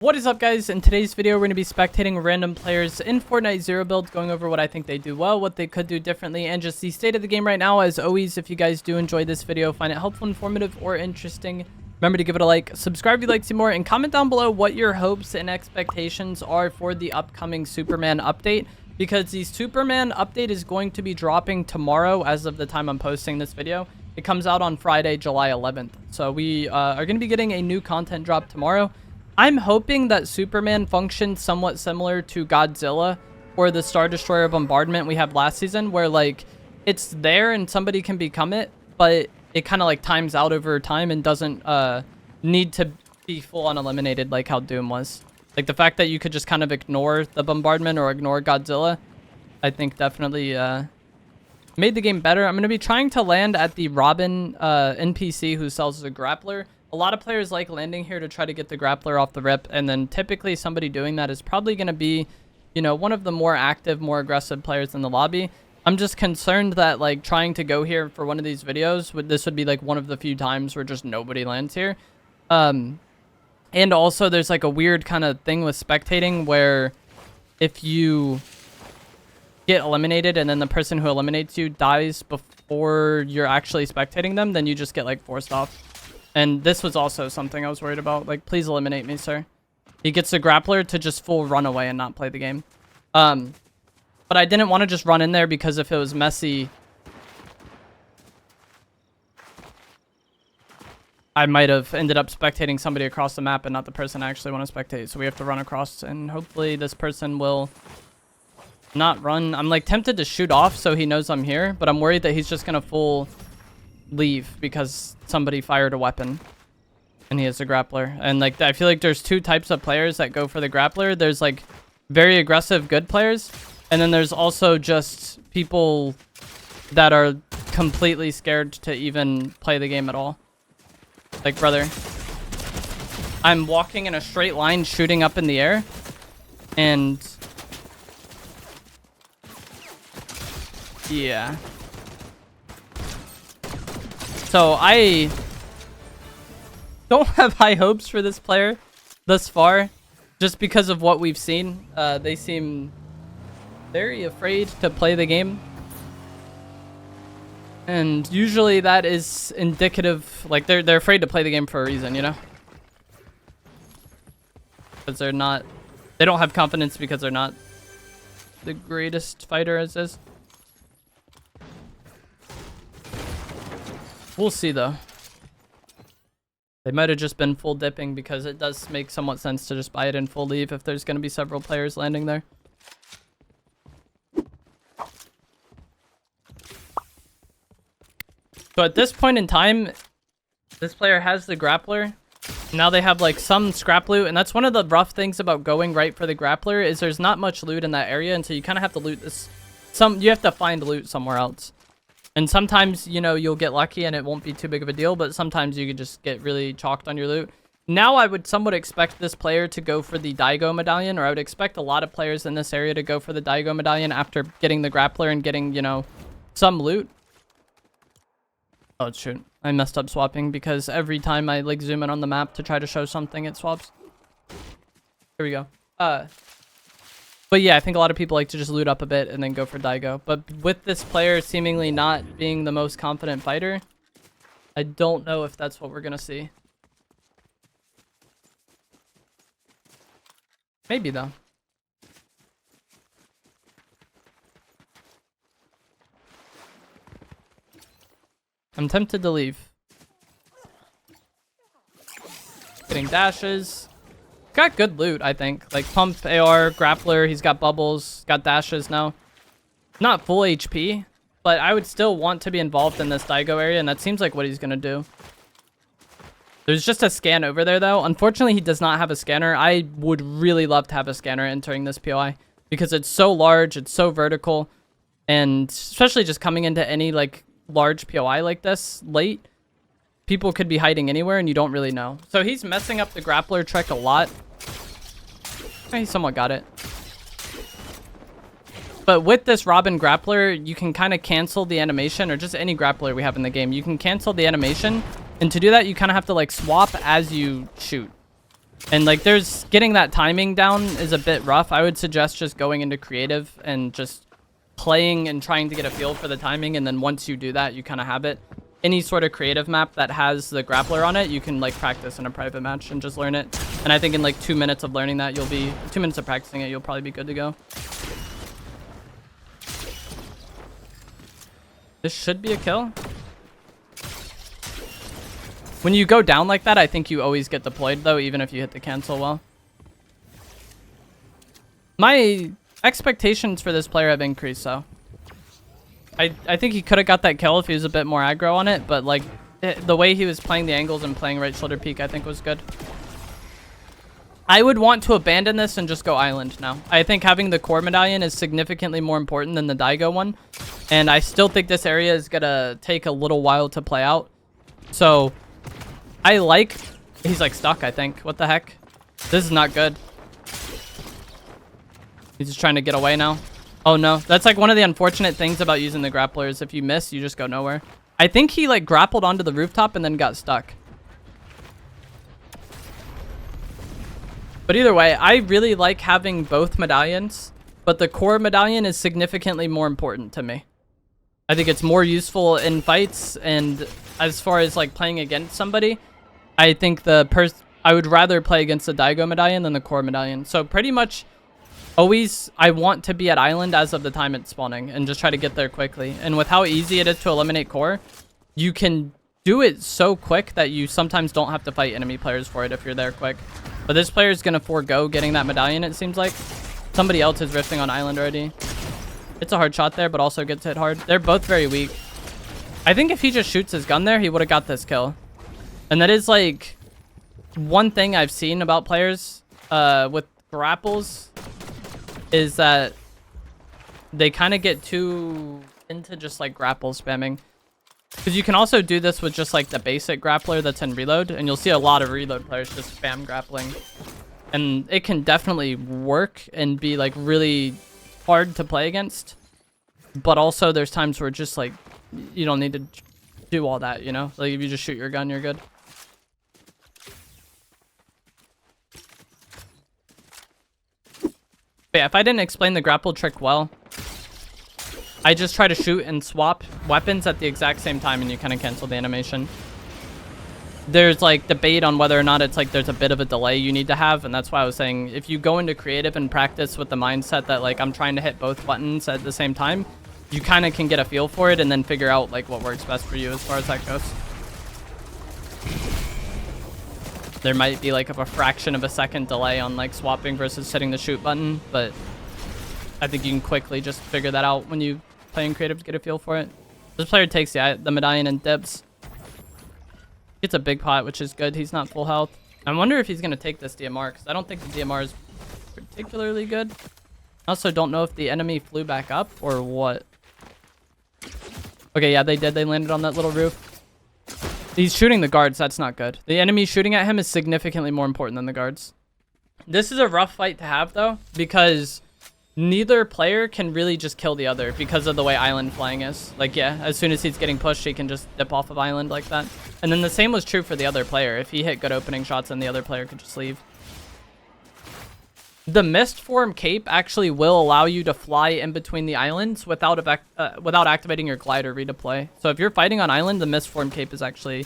What is up, guys? In today's video, we're going to be spectating random players in Fortnite Zero builds, going over what I think they do well, what they could do differently, and just the state of the game right now. As always, if you guys do enjoy this video, find it helpful, informative, or interesting, remember to give it a like, subscribe if you'd like to see more, and comment down below what your hopes and expectations are for the upcoming Superman update, because the Superman update is going to be dropping tomorrow as of the time I'm posting this video. It comes out on Friday, July 11th. So we are going to be getting a new content drop tomorrow. I'm hoping that Superman functions somewhat similar to Godzilla or the Star Destroyer bombardment we had last season, where like it's there and somebody can become it, but it kind of like times out over time and doesn't need to be full on eliminated like how Doom was. Like the fact that you could just kind of ignore the bombardment or ignore Godzilla, I think definitely made the game better. I'm going to be trying to land at the Robin NPC who sells the grappler. A lot of players like landing here to try to get the grappler off the rip, and then typically somebody doing that is probably going to be, you know, one of the more active, more aggressive players in the lobby. I'm just concerned that like trying to go here for one of these videos, this would be like one of the few times where just nobody lands here. And also there's like a weird kind of thing with spectating where if you get eliminated and then the person who eliminates you dies before you're actually spectating them, then you just get like forced off. And this was also something I was worried about. Like, please eliminate me, sir. He gets the grappler to just full run away and not play the game. But I didn't want to just run in there because if it was messy, I might have ended up spectating somebody across the map and not the person I actually want to spectate. So we have to run across, and hopefully this person will not run. I'm like tempted to shoot off so he knows I'm here, but I'm worried that he's just going to full leave because somebody fired a weapon and he has a grappler. And like I feel like there's two types of players that go for the grappler. There's like very aggressive good players, and then there's also just people that are completely scared to even play the game at all. Like, brother, I'm walking in a straight line shooting up in the air, and yeah. So I don't have high hopes for this player thus far, just because of what we've seen. They seem very afraid to play the game. And usually that is indicative, like they're afraid to play the game for a reason, you know? Because they don't have confidence because they're not the greatest fighter as is. We'll see, though. They might have just been full dipping because it does make somewhat sense to just buy it in full leave if there's going to be several players landing there. So at this point in time, this player has the grappler. Now they have like some scrap loot, and that's one of the rough things about going right for the grappler is there's not much loot in that area, and so you kind of have to loot this. You have to find loot somewhere else. And sometimes, you know, you'll get lucky and it won't be too big of a deal, but sometimes you could just get really chalked on your loot. Now I would somewhat expect this player to go for the Digo Medallion, or I would expect a lot of players in this area to go for the Digo Medallion after getting the grappler and getting, you know, some loot. Oh, shoot. I messed up swapping because every time I, like, zoom in on the map to try to show something, it swaps. Here we go. But yeah, I think a lot of people like to just loot up a bit and then go for Digo. But with this player seemingly not being the most confident fighter, I don't know if that's what we're going to see. Maybe, though. I'm tempted to leave. Getting dashes. Got good loot, I think. Like pump, AR, grappler. He's got bubbles. Got dashes now. Not full HP, but I would still want to be involved in this Digo area, and that seems like what he's going to do. There's just a scan over there, though. Unfortunately, he does not have a scanner. I would really love to have a scanner entering this POI because it's so large, it's so vertical, and especially just coming into any like large POI like this late, people could be hiding anywhere and you don't really know. So he's messing up the grappler trick a lot. He somewhat got it. But with this Robin grappler, you can kind of cancel the animation, or just any grappler we have in the game. You can cancel the animation, and to do that, you kind of have to like swap as you shoot. And like there's getting that timing down is a bit rough. I would suggest just going into creative and just playing and trying to get a feel for the timing. And then once you do that, you kind of have it. Any sort of creative map that has the grappler on it, you can like practice in a private match and just learn it. And I think in like 2 minutes of learning that, 2 minutes of practicing it, you'll probably be good to go. This should be a kill. When you go down like that, I think you always get deployed though, even if you hit the cancel well. My expectations for this player have increased, so. I think he could have got that kill if he was a bit more aggro on it, but like the way he was playing the angles and playing right shoulder peek, I think was good. I would want to abandon this and just go island now. I think having the core medallion is significantly more important than the Digo one. And I still think this area is going to take a little while to play out. So I like... He's like stuck, I think. What the heck? This is not good. He's just trying to get away now. Oh no, that's like one of the unfortunate things about using the grappler is if you miss, you just go nowhere. I think he like grappled onto the rooftop and then got stuck. But either way, I really like having both medallions, but the core medallion is significantly more important to me. I think it's more useful in fights, and as far as like playing against somebody, I think I would rather play against the Digo medallion than the core medallion. So pretty much always I want to be at island as of the time it's spawning and just try to get there quickly. And with how easy it is to eliminate core, you can do it so quick that you sometimes don't have to fight enemy players for it if you're there quick. But this player is going to forego getting that medallion, it seems like. Somebody else is rifting on island already. It's a hard shot there, but also gets hit hard. They're both very weak. I think if he just shoots his gun there, he would have got this kill. And that is like one thing I've seen about players with grapples is that they kind of get too into just like grapple spamming. Because you can also do this with just like the basic grappler that's in reload, and you'll see a lot of reload players just spam grappling. And it can definitely work and be like really hard to play against. But also there's times where just like you don't need to do all that, you know? Like if you just shoot your gun, you're good. But yeah, if I didn't explain the grapple trick well, I just try to shoot and swap weapons at the exact same time and you kind of cancel the animation. There's like debate on whether or not it's like there's a bit of a delay you need to have, and that's why I was saying if you go into creative and practice with the mindset that like I'm trying to hit both buttons at the same time, you kind of can get a feel for it and then figure out like what works best for you as far as that goes. There might be like a fraction of a second delay on like swapping versus hitting the shoot button, but I think you can quickly just figure that out when you play in creative to get a feel for it. This player takes the medallion and dips. Gets a big pot, which is good. He's not full health. I wonder if he's going to take this DMR, because I don't think the DMR is particularly good. I also don't know if the enemy flew back up or what. Okay, yeah, they did. They landed on that little roof. He's shooting the guards. That's not good. The enemy shooting at him is significantly more important than the guards. This is a rough fight to have, though, because neither player can really just kill the other because of the way island flying is. Like, yeah, as soon as he's getting pushed, he can just dip off of island like that. And then the same was true for the other player. If he hit good opening shots, then the other player could just leave. The mist form cape actually will allow you to fly in between the islands without activating your glide or redeploy. So if you're fighting on island, the mist form cape is actually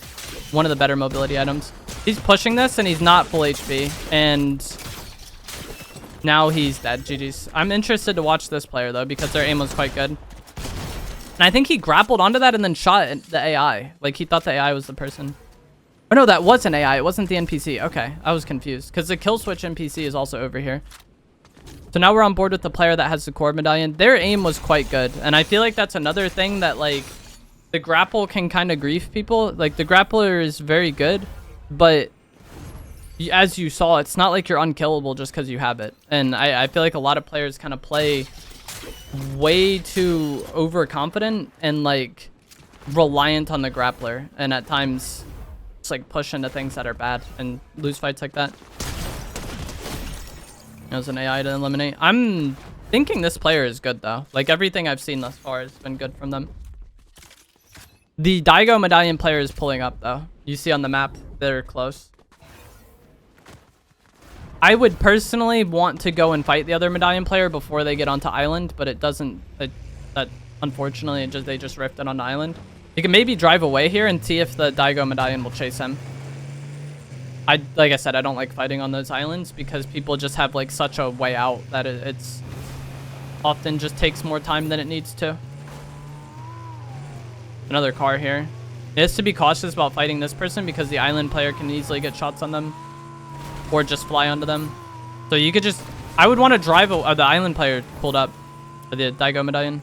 one of the better mobility items. He's pushing this and he's not full HP, and now he's dead. GG's. I'm interested to watch this player though because their aim was quite good. And I think he grappled onto that and then shot the AI. Like he thought the AI was the person. Oh no, that was an AI. It wasn't the NPC. Okay, I was confused because the kill switch NPC is also over here. So now we're on board with the player that has the core medallion. Their aim was quite good, and I feel like that's another thing that like the grapple can kind of grief people. Like the grappler is very good, but as you saw, it's not like you're unkillable just because you have it. And I feel like a lot of players kind of play way too overconfident and like reliant on the grappler, and at times just like push into things that are bad and lose fights like that. It was an AI to eliminate. I'm thinking this player is good though. Like everything I've seen thus far has been good from them. The Digo Medallion player is pulling up though. You see on the map, they're close. I would personally want to go and fight the other medallion player before they get onto island, but it doesn't. That unfortunately, they just rifted onto island. You can maybe drive away here and see if the Digo Medallion will chase him. Like I said, I don't like fighting on those islands because people just have like such a way out that it's often just takes more time than it needs to. Another car here. It has to be cautious about fighting this person because the island player can easily get shots on them or just fly onto them. So you could just, I would want to drive, the island player pulled up, the Digo Medallion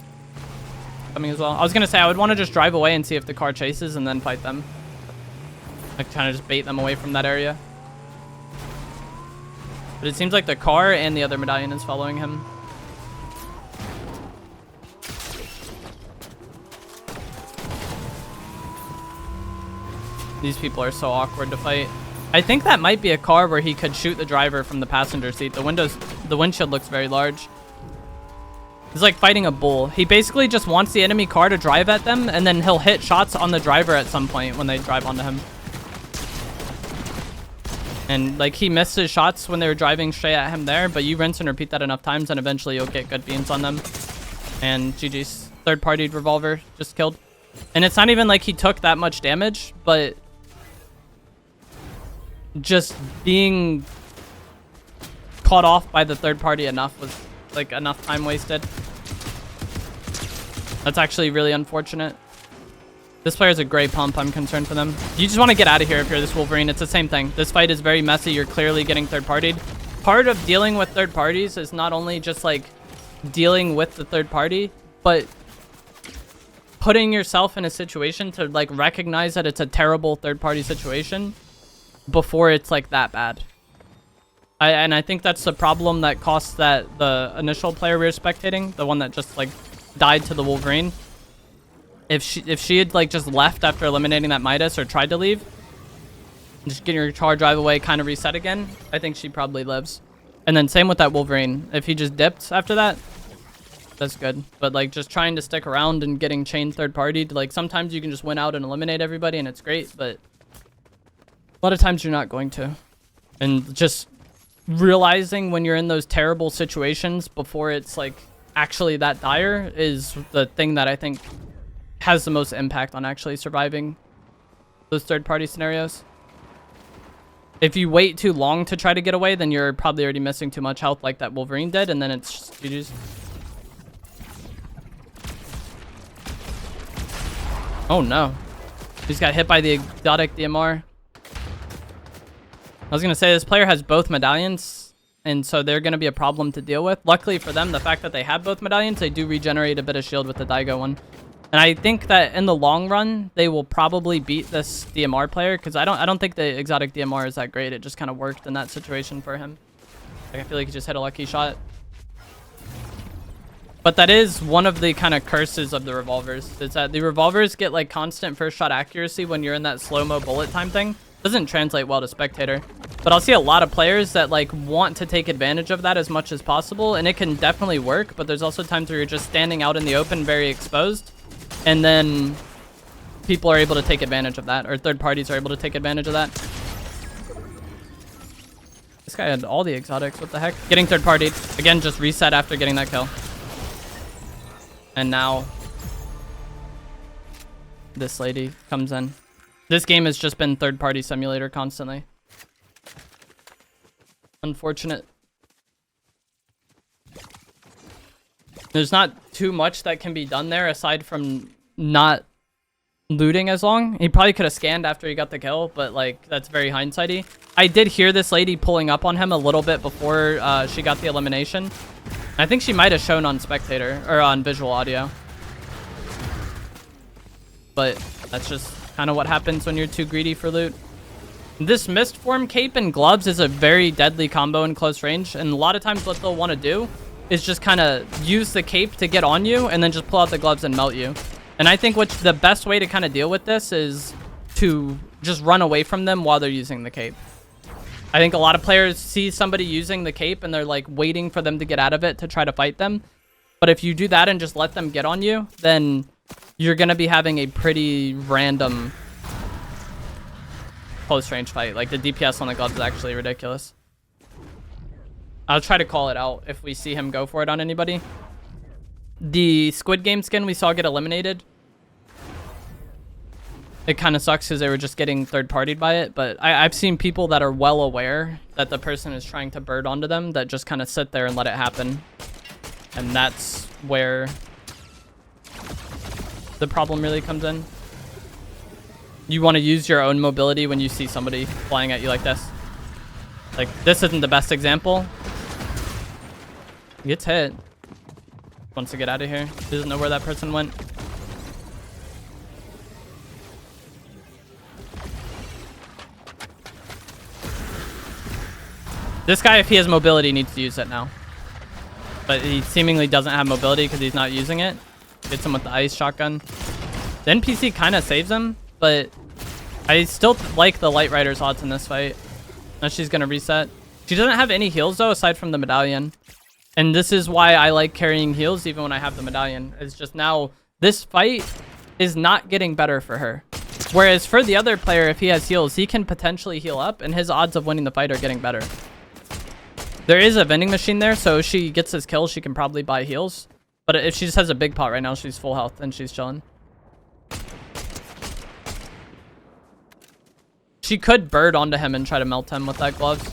coming as well. I was going to say, I would want to just drive away and see if the car chases and then fight them. Like kind of just bait them away from that area. But it seems like the car and the other medallion is following him. These people are so awkward to fight. I think that might be a car where he could shoot the driver from the passenger seat. The windshield looks very large. It's like fighting a bull. He basically just wants the enemy car to drive at them, and then he'll hit shots on the driver at some point when they drive onto him. And like he missed his shots when they were driving straight at him there, but you rinse and repeat that enough times and eventually you'll get good beams on them. And GG's. Third-party revolver just killed. And it's not even like he took that much damage, but just being caught off by the third party enough was like enough time wasted. That's actually really unfortunate. This player's a gray pump. I'm concerned for them. You just want to get out of here if you're this Wolverine. It's the same thing. This fight is very messy. You're clearly getting third-partied. Part of dealing with third parties is not only just like dealing with the third party, but putting yourself in a situation to like recognize that it's a terrible third-party situation before it's like that bad. And I think that's the problem that cost that the initial player we were spectating, the one that just like died to the Wolverine. If she had like just left after eliminating that Midas or tried to leave, just getting your car, drive away, kind of reset again, I think she probably lives. And then same with that Wolverine. If he just dipped after that, that's good. But like just trying to stick around and getting chained third party, like sometimes you can just win out and eliminate everybody and it's great, but a lot of times you're not going to. And just realizing when you're in those terrible situations before it's like actually that dire is the thing that I think has the most impact on actually surviving those third-party scenarios. If you wait too long to try to get away, then you're probably already missing too much health like that Wolverine did, and then it's just GG's. Oh no. He's got hit by the exotic DMR. I was going to say, this player has both medallions, and so they're going to be a problem to deal with. Luckily for them, the fact that they have both medallions, they do regenerate a bit of shield with the Digo one. And I think that in the long run, they will probably beat this DMR player, because I don't think the exotic DMR is that great. It just kind of worked in that situation for him. Like, I feel like he just hit a lucky shot. But that is one of the kind of curses of the revolvers, is that the revolvers get like constant first shot accuracy when you're in that slow-mo bullet time thing. Doesn't translate well to spectator, but I'll see a lot of players that like want to take advantage of that as much as possible, and it can definitely work, but there's also times where you're just standing out in the open very exposed, and then people are able to take advantage of that, or third parties are able to take advantage of that. This guy had all the exotics. What the heck? Getting third partied again, just reset after getting that kill. And now this lady comes in. This game has just been third-party simulator constantly. Unfortunate. There's not too much that can be done there aside from not looting as long. He probably could have scanned after he got the kill, but like that's very hindsighty. I did hear this lady pulling up on him a little bit before she got the elimination. I think she might have shown on spectator or on visual audio. But that's just kind of what happens when you're too greedy for loot. This mist form cape and gloves is a very deadly combo in close range, and a lot of times what they'll want to do is just kind of use the cape to get on you and then just pull out the gloves and melt you. And I think the best way to kind of deal with this is to just run away from them while they're using the cape. I think a lot of players see somebody using the cape and they're like waiting for them to get out of it to try to fight them. But if you do that and just let them get on you, then you're going to be having a pretty random close range fight. Like the DPS on the gloves is actually ridiculous. I'll try to call it out if we see him go for it on anybody. The Squid Game skin we saw get eliminated. It kind of sucks because they were just getting third-partied by it. But I've seen people that are well aware that the person is trying to bird onto them that just kind of sit there and let it happen. And that's where the problem really comes in. You want to use your own mobility when you see somebody flying at you like this. Like, this isn't the best example. He gets hit. Wants to get out of here. Doesn't know where that person went. This guy, if he has mobility, needs to use it now. But he seemingly doesn't have mobility because he's not using it. Hits him with the ice shotgun. The NPC kind of saves him, but I still like the Light Rider's odds in this fight. Now she's going to reset. She doesn't have any heals, though, aside from the medallion. And this is why I like carrying heals even when I have the medallion. It's just now this fight is not getting better for her. Whereas for the other player, if he has heals, he can potentially heal up, and his odds of winning the fight are getting better. There is a vending machine there, so if she gets his kill, she can probably buy heals. But if she just has a big pot right now, she's full health and she's chilling. She could bird onto him and try to melt him with that gloves.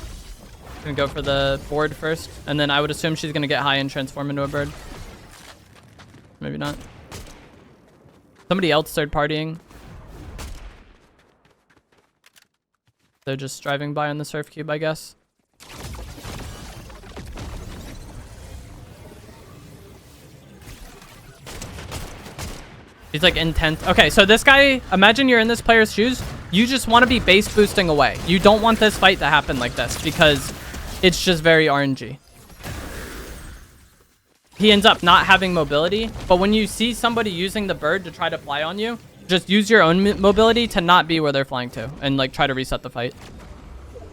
Gonna go for the board first, and then I would assume she's gonna get high and transform into a bird. Maybe not. Somebody else third partying. They're just driving by on the surf cube, I guess. He's like intent. Okay, so this guy, imagine you're in this player's shoes. You just want to be base boosting away. You don't want this fight to happen like this because it's just very RNG. He ends up not having mobility, but when you see somebody using the bird to try to fly on you, just use your own mobility to not be where they're flying to and like try to reset the fight.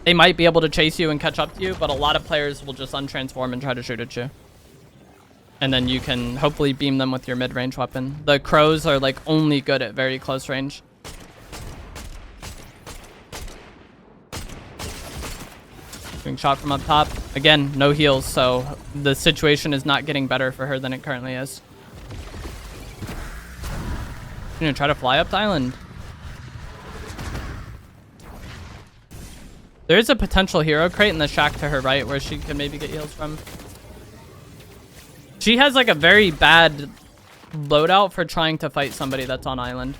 They might be able to chase you and catch up to you, but a lot of players will just untransform and try to shoot at you. And then you can hopefully beam them with your mid-range weapon. The crows are like only good at very close range. Being shot from up top. Again, no heals, so the situation is not getting better for her than it currently is. You know, try to fly up the island. There is a potential hero crate in the shack to her right where she can maybe get heals from. She has like a very bad loadout for trying to fight somebody that's on island.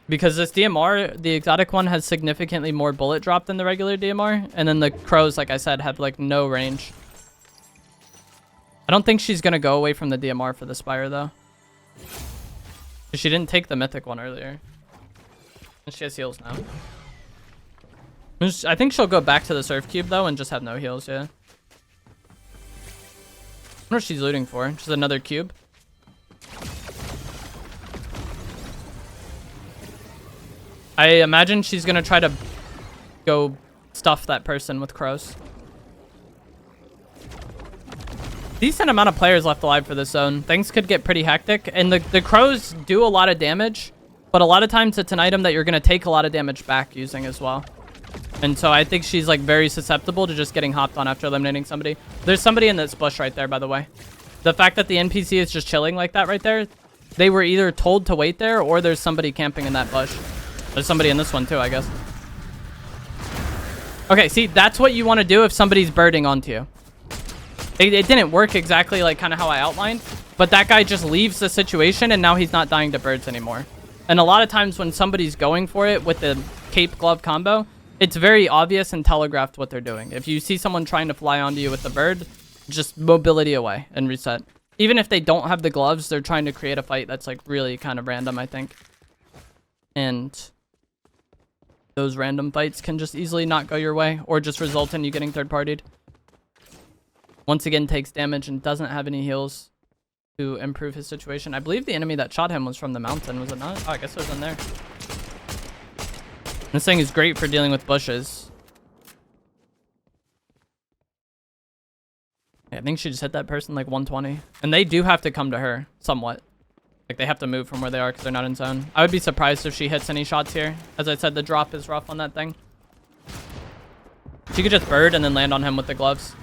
Because this DMR, the exotic one, has significantly more bullet drop than the regular DMR. And then the crows, like I said, have like no range. I don't think she's going to go away from the DMR for the Spire, though. She didn't take the mythic one earlier. And she has heals now. I think she'll go back to the surf cube, though, and just have no heals, yeah. I wonder what she's looting for. Just another cube. I imagine she's going to try to go stuff that person with crows. Decent amount of players left alive for this zone. Things could get pretty hectic. And the crows do a lot of damage, but a lot of times it's an item that you're going to take a lot of damage back using as well. And so I think she's like very susceptible to just getting hopped on after eliminating somebody. There's somebody in this bush right there, by the way. The fact that the NPC is just chilling like that right there, they were either told to wait there or there's somebody camping in that bush. There's somebody in this one too, I guess. Okay, see, that's what you want to do if somebody's birding onto you. It didn't work exactly like kind of how I outlined, but that guy just leaves the situation and now he's not dying to birds anymore. And a lot of times when somebody's going for it with the cape glove combo, it's very obvious and telegraphed what they're doing. If you see someone trying to fly onto you with the bird, just mobility away and reset. Even if they don't have the gloves, they're trying to create a fight that's like really kind of random, I think. And those random fights can just easily not go your way or just result in you getting third-partied. Once again, takes damage and doesn't have any heals to improve his situation. I believe the enemy that shot him was from the mountain, was it not? Oh, I guess it was in there. This thing is great for dealing with bushes. Yeah, I think she just hit that person like 120. And they do have to come to her somewhat. Like they have to move from where they are because they're not in zone. I would be surprised if she hits any shots here. As I said, the drop is rough on that thing. She could just bird and then land on him with the gloves.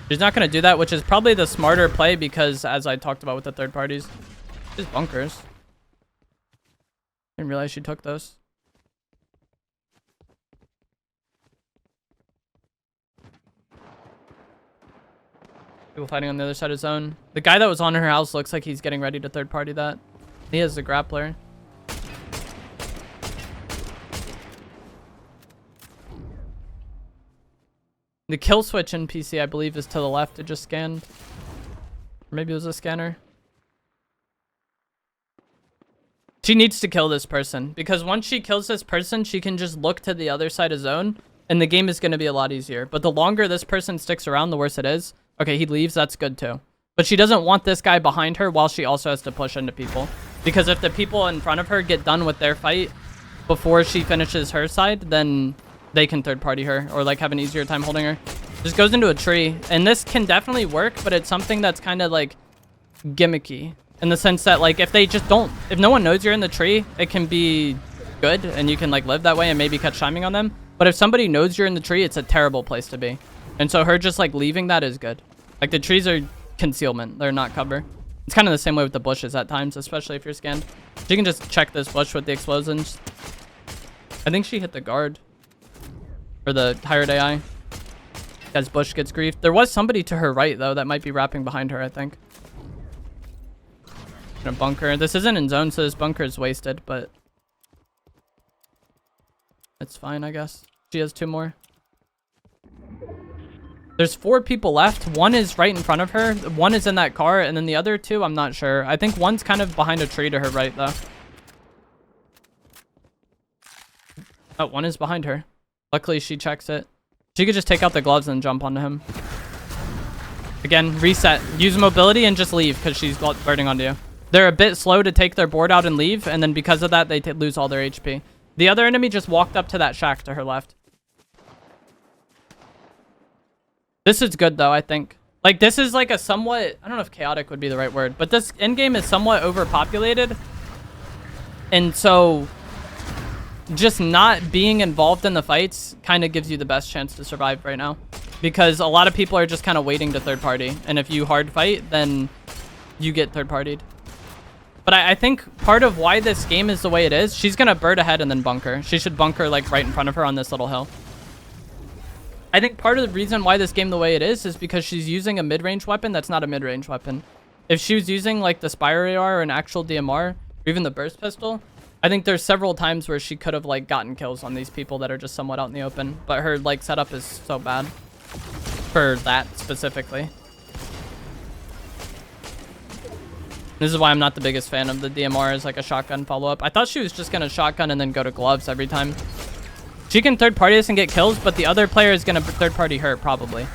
She's not going to do that, which is probably the smarter play because, as I talked about with the third parties, just bunkers. Didn't realize she took those. People fighting on the other side of zone. The guy that was on her house looks like he's getting ready to third party that. He has the grappler. The kill switch in PC, I believe, is to the left. It just scanned. Or maybe it was a scanner. She needs to kill this person. Because once she kills this person, she can just look to the other side of zone. And the game is going to be a lot easier. But the longer this person sticks around, the worse it is. Okay, he leaves. That's good too. But she doesn't want this guy behind her while she also has to push into people. Because if the people in front of her get done with their fight before she finishes her side, then they can third party her or like have an easier time holding her. Just goes into a tree. And this can definitely work, but it's something that's kind of like gimmicky. In the sense that like if they just don't, if no one knows you're in the tree, it can be good and you can like live that way and maybe catch timing on them. But if somebody knows you're in the tree, it's a terrible place to be. And so her just like leaving that is good. Like the trees are concealment. They're not cover. It's kind of the same way with the bushes at times, especially if you're scanned. You can just check this bush with the explosions. I think she hit the guard. Or the hired AI. As bush gets griefed. There was somebody to her right though that might be wrapping behind her, I think. Gonna bunker. This isn't in zone, so this bunker is wasted, but it's fine, I guess. She has 2 more. There's 4 people left. 1 is right in front of her. 1 is in that car, and then the other 2, I'm not sure. I think 1's kind of behind a tree to her right, though. Oh, 1 is behind her. Luckily, she checks it. She could just take out the gloves and jump onto him. Again, reset. Use mobility and just leave, because she's birding onto you. They're a bit slow to take their board out and leave, and then because of that, they lose all their HP. The other enemy just walked up to that shack to her left. This is good, though, I think. Like, this is like a somewhat... I don't know if chaotic would be the right word, but this endgame is somewhat overpopulated. And so, just not being involved in the fights kind of gives you the best chance to survive right now. Because a lot of people are just kind of waiting to third party. And if you hard fight, then you get third partied. But I think part of why this game is the way it is, she's going to bird ahead and then bunker. She should bunker like right in front of her on this little hill. I think part of the reason why this game the way it is because she's using a mid-range weapon that's not a mid-range weapon. If she was using like the Spire AR or an actual DMR, or even the burst pistol, I think there's several times where she could have like gotten kills on these people that are just somewhat out in the open. But her like setup is so bad for that specifically. This is why I'm not the biggest fan of the DMR as like a shotgun follow-up. I thought she was just going to shotgun and then go to gloves every time. She can third party this and get kills, but the other player is going to third party her probably.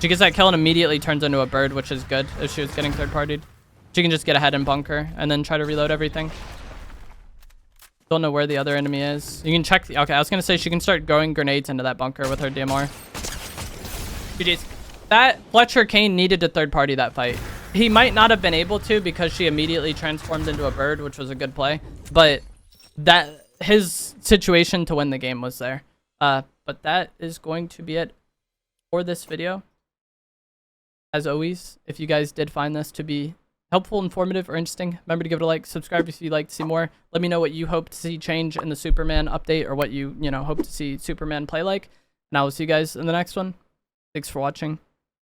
She gets that kill and immediately turns into a bird, which is good if she was getting third partied. She can just get ahead and bunker and then try to reload everything. Don't know where the other enemy is. You can check the... Okay, I was going to say she can start going grenades into that bunker with her DMR. GG's. That Fletcher Kane needed to third party that fight. He might not have been able to because she immediately transformed into a bird, which was a good play. But that his situation to win the game was there. But that is going to be it for this video. As always, if you guys did find this to be helpful, informative, or interesting, remember to give it a like, subscribe if you'd like to see more. Let me know what you hope to see change in the Superman update or what you hope to see Superman play like. And I will see you guys in the next one. Thanks for watching.